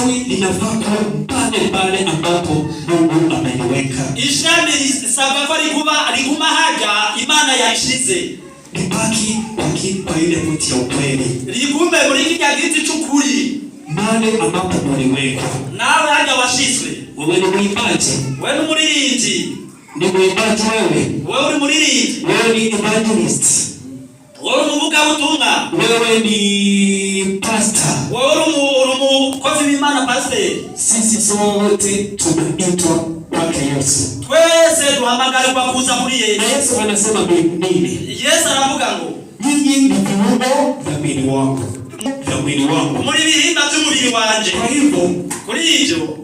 tawi linafaa kuwa pale pale ambapo Mungu ameliweka. Ishami risabwa ko riguma haja Imana yashize. Libaki kwa ile mti ya ukweli. Ligume muri kijya giti cy'ukuri. Mahali ambapo mliwekwa. Nawe haja washizwe. Wewe ni mwimbaji. Wewe ni muririmbyi. Ni mwimbaji wewe. Wewe ni muririmbyi. Wewe ni evangelist. Wewe ni muvugabutumwa. Wewe ni pastor. Wewe ni umukozi w'Imana pastor. Sisi sote tunaitwa kwake Yesu. Twese duhamagarirwa kuza muri Yesu. Yesu anasema nini? Yesu aravuga ngo nyinyi ni viungo vya mwili wangu. Vya mwili wangu. Muri bihimba by'umubiri wanje. Kwa hivyo, kuri ibyo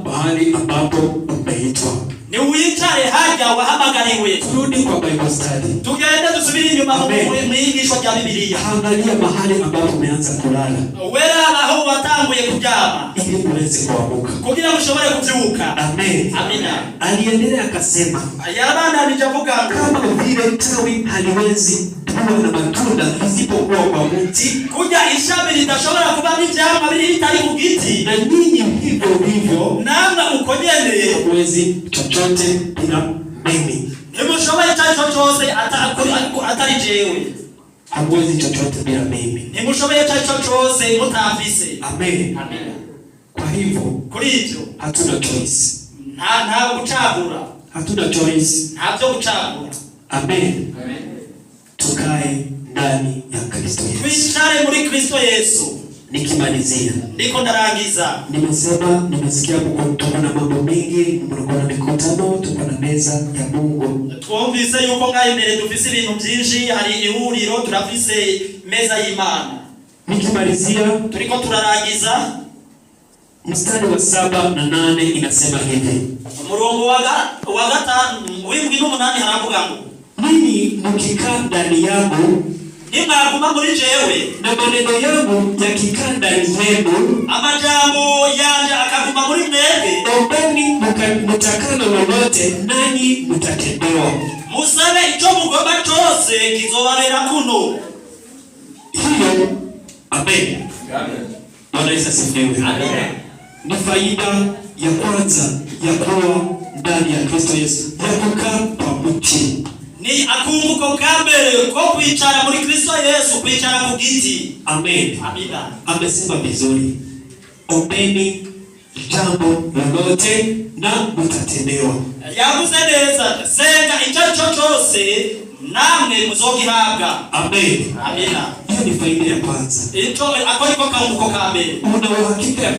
mahali ambapo umeitwa. Ni wicare haja wahamagariwe. Turudi kwa Bible study. Tugende dusubire inyuma mu mwigisho rya Bibiliya. Angalia mahali ambapo umeanza kulala. Wera aho watanguye kuryama. Ili uweze kuamka. Kugira mushobore kuvyuka. Amen. Amina. Aliendelea akasema, yarabana alijavuga kama vile tawi haliwezi kuwa na matunda lisipokuwa kwa mti, kuja ishami litashobora kuba n'ivyamwa biri bitari ku giti, na ninyi hivyo hivyo namwe uko nyene hamwezi chochote bila mimi. Ntimushoboye icyo cyose atari jewe. Hamwezi chochote bila mimi. Ntimushoboye icyo cyose mutafise. Amen. Amen. Kwa hivyo kuri ibyo hatuna choice. Nta gucagura. Hatuna choice. Nta byo gucagura. Amen. Amen. Tukae ndani ya Kristo Yesu. Twishare muri Kristo Yesu. Nikimalizia, ndiko ndarangiza. Nimesikia kutoka na mambo mengi, mnakuwa na mikutano, tuko na meza ya Mungu. Twumvise yuko ngaho imbere dufise ibintu byinshi, hari ihuriro, turafise meza y'Imana. Nikimalizia, turiko turarangiza. Mstari wa 7 na 8 inasema hivi. Umurongo wa 5 w'indwi n'umunani haravuga ngo ninyi mkikaa ndani yangu, nimwaguma muri jewe, na maneno yangu yakikaa ndani yenu, amajambo yanje akaguma muri mwebwe, ombeni mutakalo lolote nanyi mutatendewa. Musabe icyo mugomba cyose kizobabera kuno. Hiyo, amen. Amen. Bwana Yesu asifiwe. Amen. Ni faida ya kwanza ya kuwa ndani ya Kristo Yesu, ya kukaa kwa mti. Ni akunguko kambere ko kwicara muri Kristo Yesu, kwicara ku giti. Amen. Amina. Amesema vizuri. Ombeni jambo lolote na mtatendewa. Yavuze neza, senga icyo cyose namwe muzogihabwa. Amen. Amina. Hiyo ni faida ya kwanza. Icyo akora ko kanguko kambere. Una uhakika